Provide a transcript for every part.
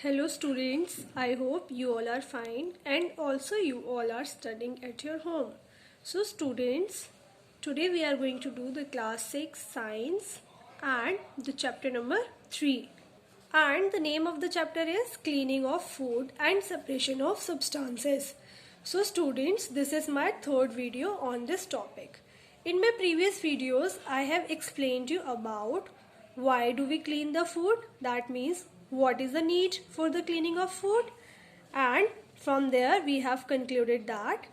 Hello students, I hope you all are fine and also you all are studying at your home. So students, today we are going to do the class 6 science and the chapter number 3. And the name of the chapter is cleaning of food and separation of substances. So students, this is my third video on this topic. In my previous videos, I have explained you about why do we clean the food? That means what is the need for the cleaning of food? And from there we have concluded that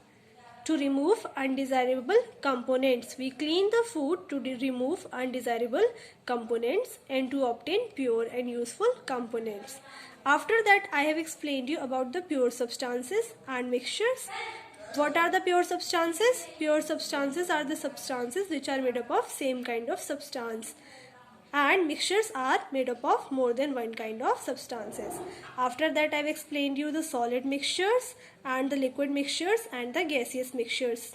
to remove undesirable components. We clean the food to remove undesirable components and to obtain pure and useful components. After that, I have explained you about the pure substances and mixtures. What are the pure substances? Pure substances are the substances which are made up of same kind of substance. And mixtures are made up of more than one kind of substances. After that, I have explained you the solid mixtures and the liquid mixtures and the gaseous mixtures.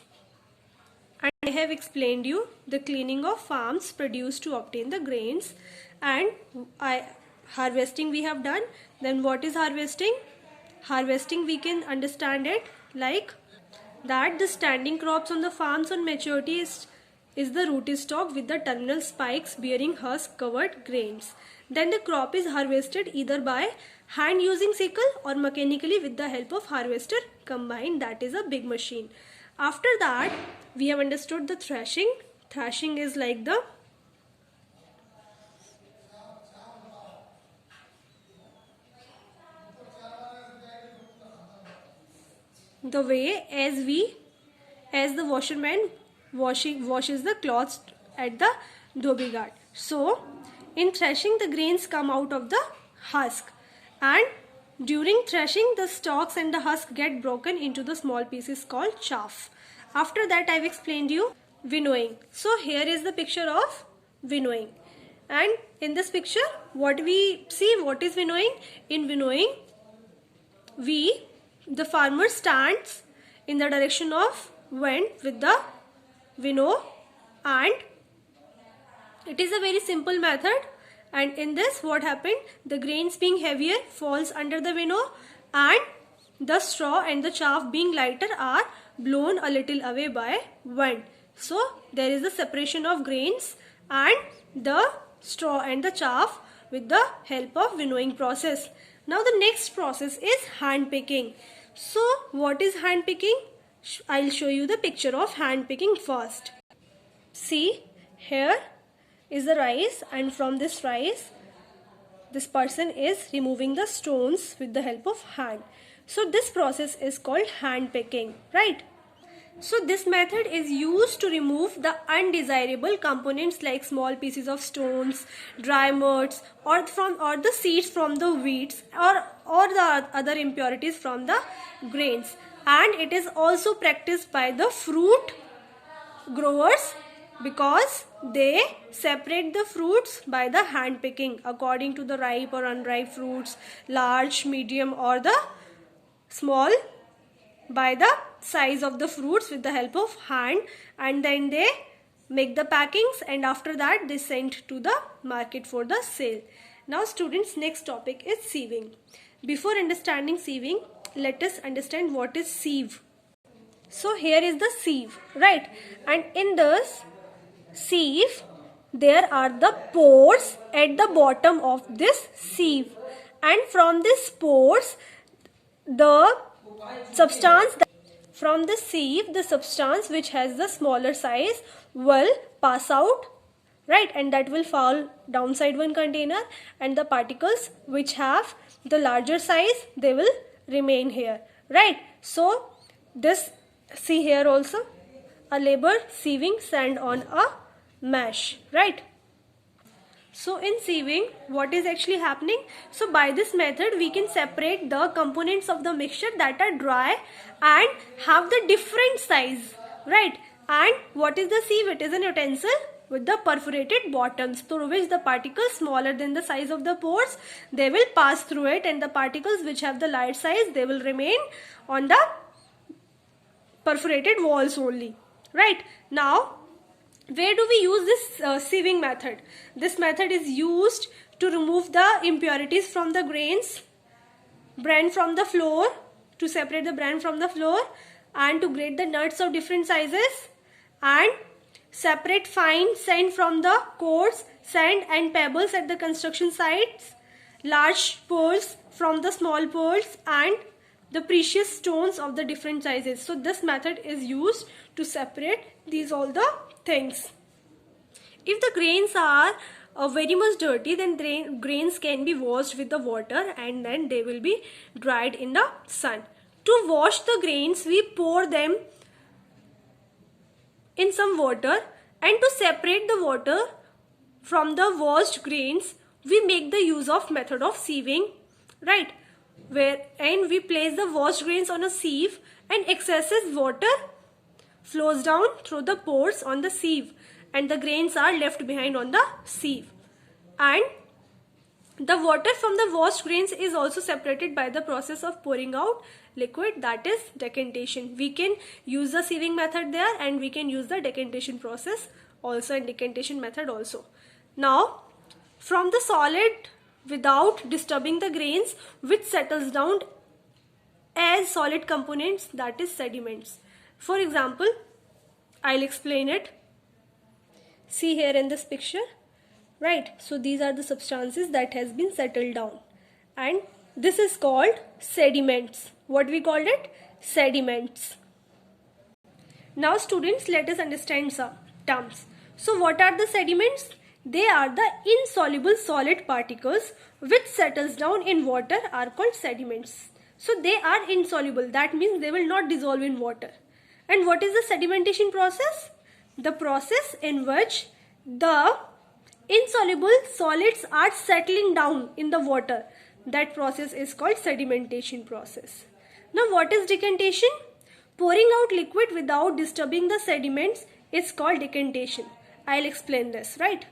And I have explained you the cleaning of farms produced to obtain the grains, and harvesting we have done. Then what is harvesting? Harvesting, we can understand it like that the standing crops on the farms on maturity is the root stalk with the terminal spikes bearing husk covered grains. Then the crop is harvested either by hand using sickle or mechanically with the help of harvester combined, that is a big machine. After that, we have understood the thrashing. Thrashing is like the way as the washerman washes the cloths at the dhobi ghat. So in threshing, the grains come out of the husk, and during threshing the stalks and the husk get broken into the small pieces called chaff. After that, I have explained you winnowing. So here is the picture of winnowing, and in this picture what we see, what is winnowing? In winnowing, the farmer stands in the direction of wind with the winnow, and it is a very simple method. And in this, what happened? The grains being heavier falls under the winnow, and the straw and the chaff being lighter are blown a little away by wind. So there is a separation of grains and the straw and the chaff with the help of winnowing process. Now the next process is hand picking. So what is hand picking? I'll show you the picture of hand picking first. See, here is the rice, and from this rice this person is removing the stones with the help of hand. So this process is called hand picking, right? So this method is used to remove the undesirable components like small pieces of stones, dry muds, or the seeds from the wheats, or the other impurities from the grains. And it is also practiced by the fruit growers because they separate the fruits by the hand picking according to the ripe or unripe fruits, large, medium, or the small, by the size of the fruits with the help of hand, and then they make the packings, and after that they send to the market for the sale. Now students, next topic is sieving. Before understanding sieving, let us understand what is sieve. So here is the sieve, right? And in this sieve, there are the pores at the bottom of this sieve, and from these pores, the substance from the sieve, the substance which has the smaller size will pass out, right? And that will fall downside one container, and the particles which have the larger size, they will remain here, right? So this, see here also, a labor sieving sand on a mesh, right? So in sieving, what is actually happening? So by this method, we can separate the components of the mixture that are dry and have the different size, right? And what is the sieve? It is an utensil with the perforated bottoms through which the particles smaller than the size of the pores, they will pass through it, and the particles which have the large size, they will remain on the perforated walls only, right? Now, where do we use this sieving method? This method is used to remove the impurities from the grains, bran from the flour, to separate the bran from the flour, and to grate the nuts of different sizes, and separate fine sand from the coarse sand and pebbles at the construction sites, large pearls from the small pearls, and the precious stones of the different sizes. So this method is used to separate these all the things. If the grains are very much dirty, then grains can be washed with the water and then they will be dried in the sun. To wash the grains, we pour them in some water, and to separate the water from the washed grains, we make the use of method of sieving, right? And we place the washed grains on a sieve, and excessive water flows down through the pores on the sieve, and the grains are left behind on the sieve. And the water from the washed grains is also separated by the process of pouring out liquid, that is decantation. We can use the sieving method there, and we can use the decantation process also, and decantation method also. Now, from the solid without disturbing the grains, which settles down as solid components, that is sediments. For example, I'll explain it. See here in this picture, right? So these are the substances that has been settled down, and this is called sediments. What we called it? Sediments. Now students, let us understand some terms. So what are the sediments? They are the insoluble solid particles which settles down in water are called sediments. So they are insoluble, that means they will not dissolve in water. And what is the sedimentation process? The process in which the insoluble solids are settling down in the water. That process is called sedimentation process. Now what is decantation? Pouring out liquid without disturbing the sediments is called decantation. I'll explain this, right?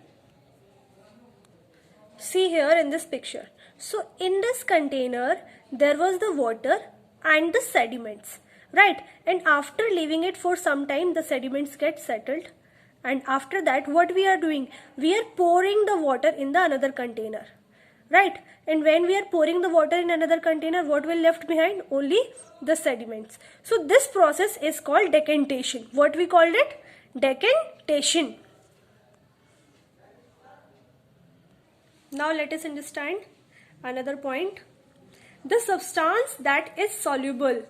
See here in this picture. So in this container there was the water and the sediments, right? And after leaving it for some time, the sediments get settled, and after that what we are doing? We are pouring the water in the another container, right? And when we are pouring the water in another container, what will left behind? Only the sediments. So this process is called decantation. What we called it? Decantation. Now let us understand another point. The substance that is soluble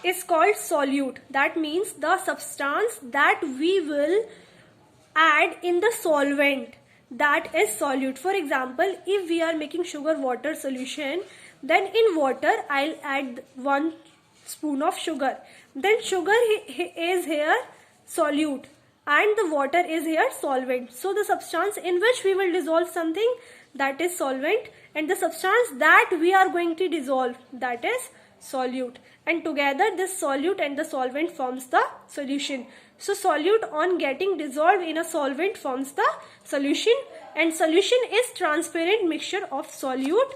is called solute. That means the substance that we will add in the solvent, that is solute. For example, if we are making sugar water solution, then in water I'll add 1 spoon of sugar. Then sugar is here solute and the water is here solvent. So the substance in which we will dissolve something, that is solvent, and the substance that we are going to dissolve, that is solute. And together this solute and the solvent forms the solution. So solute on getting dissolved in a solvent forms the solution, and solution is transparent mixture of solute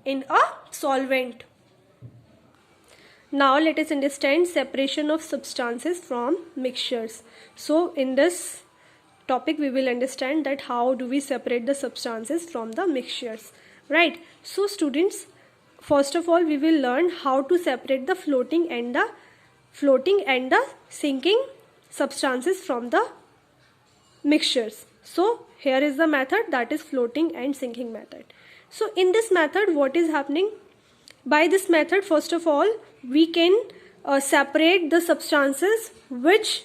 in a solvent. Now let us understand separation of substances from mixtures. So in this topic we will understand that how do we separate the substances from the mixtures, right? So students, first of all we will learn how to separate the floating and the sinking substances from the mixtures. So here is the method, that is floating and sinking method. So in this method what is happening? By this method, first of all, we can separate the substances which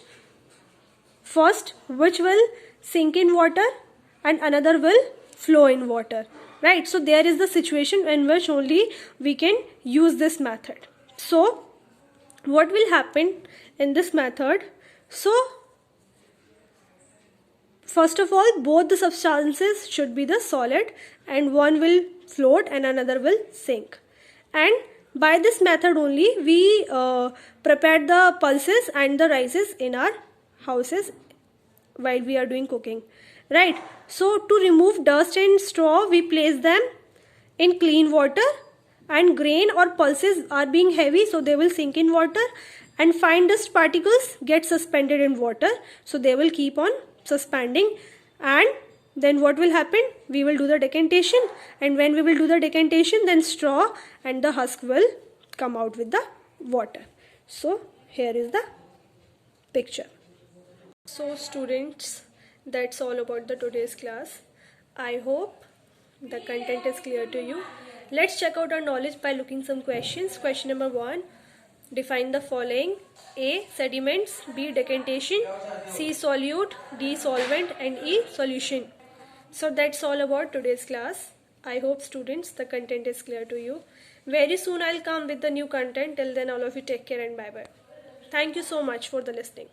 will sink in water and another will flow in water, right? So there is the situation in which only we can use this method. So what will happen in this method? So first of all, both the substances should be the solid, and one will float and another will sink. And by this method only we prepare the pulses and the rices in our houses while we are doing cooking, right? So to remove dust and straw, we place them in clean water, and grain or pulses are being heavy, so they will sink in water, and fine dust particles get suspended in water, so they will keep on suspending, and then what will happen? We will do the decantation, and when we will do the decantation, then straw and the husk will come out with the water. So here is the picture. So students, that's all about the today's class. I hope the content is clear to you. Let's check out our knowledge by looking some questions. Question number 1. Define the following: A. Sediments, B. Decantation, C. Solute, D. Solvent, and E. Solution. So that's all about today's class. I hope students the content is clear to you. Very soon I'll come with the new content. Till then all of you take care and bye bye. Thank you so much for the listening.